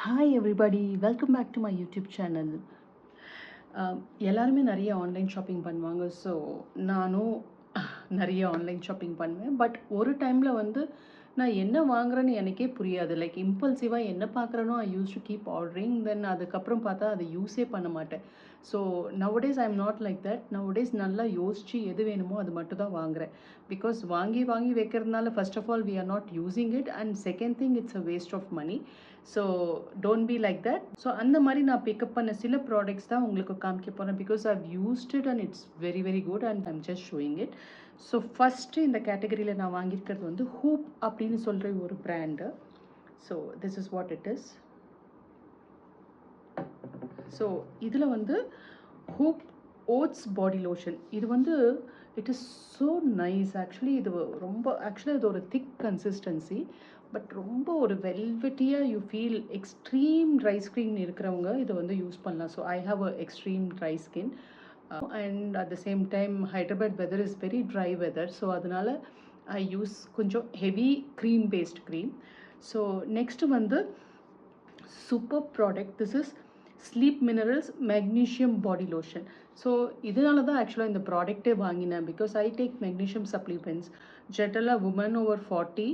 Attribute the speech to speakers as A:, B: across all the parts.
A: Hi everybody, welcome back to my YouTube channel. எல்லாருமே நிறைய online shopping பண்ணுவாங்க. So நானும் நிறைய ஆன்லைன் ஷாப்பிங் பண்ணுவேன். பட் ஒரு டைமில் வந்து நான் என்ன வாங்குறேன்னு எனக்கே புரியாது. லைக் இம்பல்சிவாக என்ன பார்க்குறேனோ ஐ யூஸ் டு கீப் ஆர்டரிங். தென் அதுக்கப்புறம் பார்த்தா அதை யூஸே பண்ண மாட்டேன். So nowadays I am not like that. Nowadays நல்லா யோசித்து எது வேணுமோ அது மட்டும் தான் வாங்குறேன். பிகாஸ் வாங்கி வாங்கி வைக்கிறதுனால first of all we are not using it and second thing it's a waste of money. So don't be like that. So அந்த மாதிரி நான் பிக்கப் பண்ண சில ப்ராடக்ட்ஸ் தான் உங்களுக்கு காமிக்க போகிறேன். Because I've used it and it's very very good and I'm just showing it. So first இந்த கேட்டகரியில் நான் வாங்கியிருக்கிறது வந்து ஹூப் அப்படின்னு சொல்கிற ஒரு brand. So this is what it is. So இதில் வந்து ஹூப் ஓட்ஸ் பாடி லோஷன். இது வந்து it is so nice. Actually இது இது ஒரு திக் கன்சிஸ்டன்சி. பட் ரொம்ப ஒரு வெல்வெட்டியாக you feel. Extreme dry skin இருக்கிறவங்க இதை வந்து யூஸ் பண்ணலாம். So I have a extreme dry skin and at the same time Hyderabad weather is very dry weather. So அதனால் ஐ யூஸ் கொஞ்சம் heavy cream paste cream. So next வந்து super product. This is sleep minerals magnesium body lotion. So இதனால தான் ஆக்சுவலாக இந்த ப்ராடக்டே வாங்கினேன். Because I take magnesium supplements. ஜென்ரலாக women over 40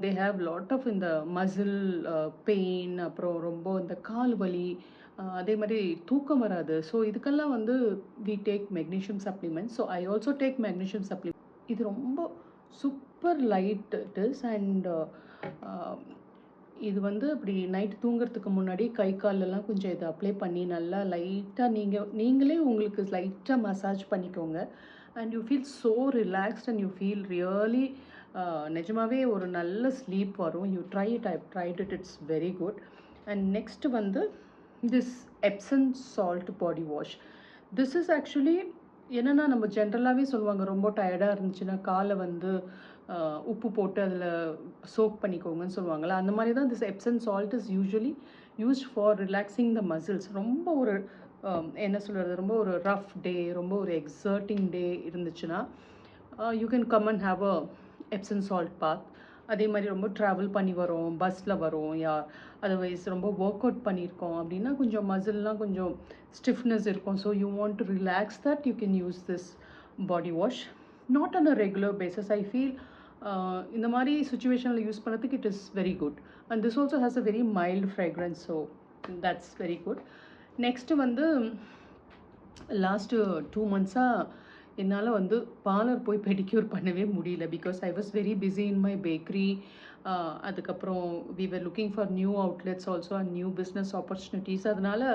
A: they have lot of இந்த மசில் பெயின், அப்புறம் ரொம்ப இந்த கால் வலி, அதே மாதிரி தூக்கம் வராது. ஸோ இதுக்கெல்லாம் வந்து we take magnesium supplement. So I also take magnesium supplement. இது ரொம்ப super light it is. And இது வந்து இப்படி நைட் தூங்குறதுக்கு முன்னாடி கை காலெல்லாம் கொஞ்சம் இதை அப்ளை பண்ணி நல்லா லைட்டாக நீங்களே உங்களுக்கு லைட்டாக மசாஜ் பண்ணிக்கோங்க. And you feel so relaxed and you feel really நிஜமாகவே ஒரு நல்ல ஸ்லீப் வரும். You try it. I tried it. It's very good. And next வந்து this Epsom salt body wash. This is actually என்னென்னா, நம்ம ஜென்ரலாகவே சொல்லுவாங்க ரொம்ப டயர்டாக இருந்துச்சுன்னா காலை வந்து உப்பு போட்டு அதில் சோக் பண்ணிக்கோங்கன்னு சொல்லுவாங்கள்ல. அந்த மாதிரி தான் this Epsom salt is usually used for relaxing the muscles. ரொம்ப ஒரு என்ன சொல்கிறது, ரொம்ப ஒரு ரஃப் டே, ரொம்ப ஒரு எக்ஸர்ட்டிங் டே இருந்துச்சுன்னா you can come and have a Epsom salt bath. அதே மாதிரி ரொம்ப ட்ராவல் பண்ணி வரோம், பஸ்ஸில் வரோம், அதர்வைஸ் ரொம்ப ஒர்க் அவுட் பண்ணியிருக்கோம் அப்படின்னா கொஞ்சம் மசில்லாம் கொஞ்சம் ஸ்டிஃப்னஸ் இருக்கும். So you want to relax that you can use this body wash. Not on a regular basis. I feel இந்த மாதிரி சுச்சுவேஷனில் யூஸ் பண்ணுறதுக்கு it is very good. And this also has a very mild fragrance. So that's very good. Next வந்து last 2 months-ஆக என்னால் வந்து parlour போய் pedicure பண்ணவே முடியல. Because I was very busy in my bakery. அதுக்கப்புறம் we were looking for new outlets also and new business opportunities. அதனால்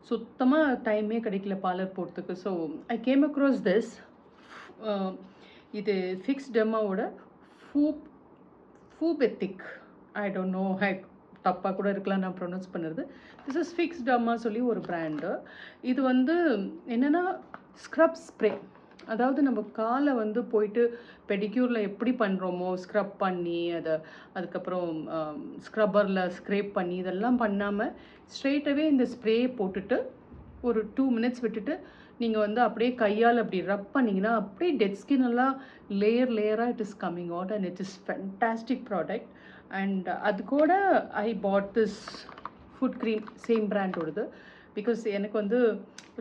A: சுத்தமாக டைமே கிடைக்கல பார்லர் போகிறதுக்கு. So I came across this. இது ஃபிக்ஸ் டெர்மாவோட ஃபூபெத்திக். ஐ டோன்ட் நோ, தப்பாக கூட இருக்கலாம் நான் ப்ரொனவுன்ஸ் பண்ணுறது. திஸ் இஸ் ஃபிக்ஸ் டெர்மா சொல்லி ஒரு பிராண்டு. இது வந்து என்னென்னா ஸ்க்ரப் ஸ்ப்ரே. அதாவது நம்ம காலை வந்து போயிட்டு பெடிக்யூரில் எப்படி பண்ணுறோமோ ஸ்க்ரப் பண்ணி அதுக்கப்புறம் ஸ்க்ரப்பரில் ஸ்க்ரேப் பண்ணி இதெல்லாம் பண்ணாமல் ஸ்ட்ரெயிட்டாகவே இந்த ஸ்ப்ரே போட்டுட்டு ஒரு 2 minutes விட்டுட்டு நீங்கள் வந்து அப்படியே கையால் அப்படி ரப் பண்ணிங்கன்னா அப்படியே டெட் ஸ்கின் எல்லாம் லேயராக it is coming out and it is fantastic product. And அது கூட I bought this foot cream, same பிராண்டோடது. பிகாஸ் எனக்கு வந்து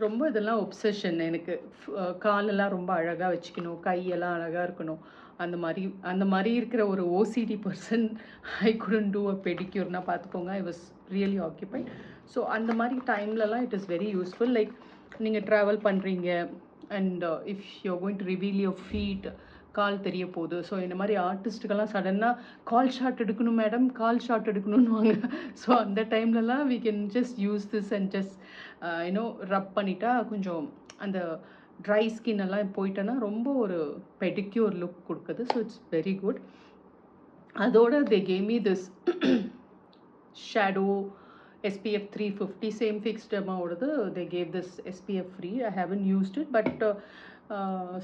A: ரொம்ப இதெல்லாம் ஒப்சஷன். எனக்கு காலெல்லாம் ரொம்ப அழகாக வச்சுக்கணும், கையெல்லாம் அழகாக இருக்கணும். அந்த மாதிரி இருக்கிற ஒரு OCD person. I couldn't do a பெடிக்யூர்னா பார்த்துக்கோங்க. I was really occupied. So அந்த மாதிரி டைம்லலாம் it is very useful. Like நீங்கள் ட்ராவல் பண்ணுறீங்க and if you are going to reveal your feet, கால் தெரிய போகுது. ஸோ இந்த மாதிரி ஆர்டிஸ்ட்டுக்கெல்லாம் சடனாக கால் ஷாட் எடுக்கணும் மேடம், கால் ஷாட் எடுக்கணும்னுவாங்க. ஸோ அந்த டைம்லலாம் we can just use this and just rub பண்ணிட்டா கொஞ்சம் அந்த ட்ரை ஸ்கின் எல்லாம் போயிட்டேன்னா ரொம்ப ஒரு பெடிக்யூர் லுக் கொடுக்குது. So it's very good. அதோட they gave me this shadow SPF 350, same ஃபிக்ஸ் டெர்மாவோடது. They gave this SPF free. I haven't used it. But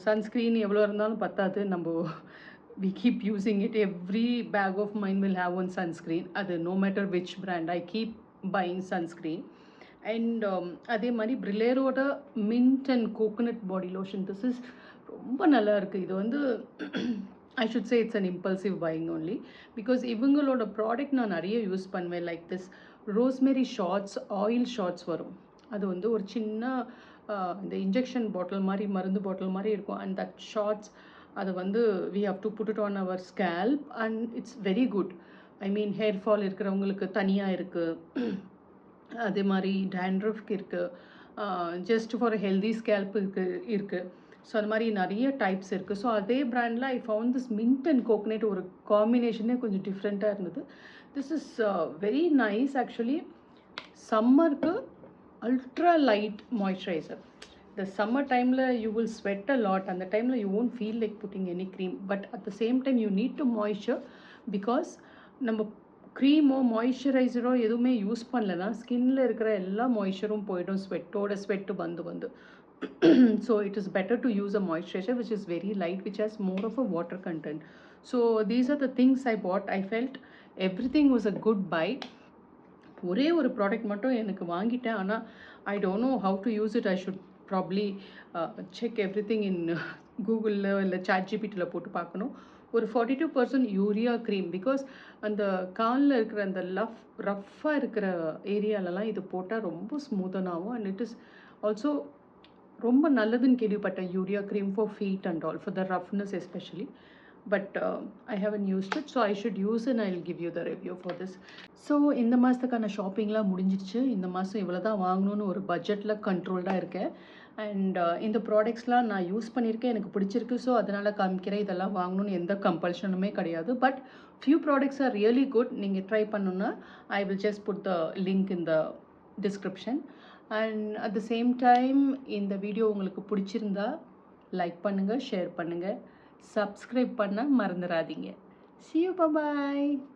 A: sunscreen எவ்வளோ இருந்தாலும் பத்தாது. நம்ம we keep using it. Every bag of mine will have one sunscreen. அது no matter which brand, I keep buying sunscreen. And அதே மாதிரி பிரிலேரோட mint and coconut body lotion. This is ரொம்ப நல்லா இருக்குது. இது வந்து I should say it's an impulsive buying only because இவங்களோட ப்ராடக்ட் நான் நிறைய யூஸ் பண்ணுவேன். Like this rosemary shots oil shots வரும். அது வந்து ஒரு சின்ன இந்த இன்ஜெக்ஷன் பாட்டில் மாதிரி மருந்து பாட்டில் மாதிரி இருக்கும். அண்ட் தட் ஷார்ட்ஸ் அது வந்து we have to put it on our scalp and it's very good. I mean hair fall இருக்கிறவங்களுக்கு தனியாக இருக்குது. அதே மாதிரி டேண்ட்ரஃப்க்கு இருக்குது. ஜஸ்ட் ஃபார் ஹெல்தி ஸ்கேல்ப் இருக்குது. ஸோ அது மாதிரி நிறைய டைப்ஸ் இருக்குது. ஸோ அதே பிராண்டில் I found this mint and coconut ஒரு காம்பினேஷனே கொஞ்சம் டிஃப்ரெண்ட்டாக இருந்தது. This is very nice actually. சம்மருக்கு அல்ட்ரா லைட் மாய்ஸ்சரைசர். இந்த சம்மர் டைமில் you will sweat a lot. அந்த டைமில் you won't feel like pudding any cream. But at the same time you need to moisture because நம்ம க்ரீமோ மாய்ஸ்சரைசரோ எதுவுமே use பண்ணலன்னா ஸ்கின்னில் இருக்கிற எல்லா மாய்ஸ்சரும் போயிடும். ஸ்வெட்டு வந்து so it is better to use a moisturizer which is very light, which has more of a water content. So these are the things I bought. I felt everything was a good buy. ஒரே ஒரு product மட்டும் எனக்கு வாங்கிட்டேன். ஆனால் I don't know how to use it. I should probably check every thing in கூகுளில் இல்லை chat ஜிபிடியில் போட்டு பார்க்கணும். ஒரு 42% யூரியா க்ரீம். பிகாஸ் அந்த காலில் இருக்கிற அந்த ரஃப்பாக இருக்கிற ஏரியாலலாம் இது போட்டால் ரொம்ப ஸ்மூத்தனாகும். அண்ட் இட் இஸ் ஆல்சோ ரொம்ப நல்லதுன்னு கேள்விப்பட்டேன். Urea cream for feet and all, for the roughness especially. But I haven't used it. So I should use and I will give you the review for this. So இந்த மாதத்துக்கான ஷாப்பிங்லாம் முடிஞ்சிடுச்சு. இந்த மாதம் இவ்வளோ தான் வாங்கணும்னு ஒரு பட்ஜெட்டில் கண்ட்ரோல்டாக இருக்கேன். அண்ட் இந்த ப்ராடக்ட்ஸ்லாம் நான் யூஸ் பண்ணியிருக்கேன், எனக்கு பிடிச்சிருக்கு. ஸோ அதனால் காமிக்கிறேன். இதெல்லாம் வாங்கணும்னு எந்த கம்பல்ஷனுமே கிடையாது. But few products are really good. நீங்கள் ட்ரை பண்ணணுன்னா I will just put the link in the description. And at the same time இந்த வீடியோ உங்களுக்கு பிடிச்சிருந்தா லைக் பண்ணுங்கள், ஷேர் பண்ணுங்கள், சப்ஸ்கிரைப் பண்ண மறந்துடாதீங்க. See you, bye bye.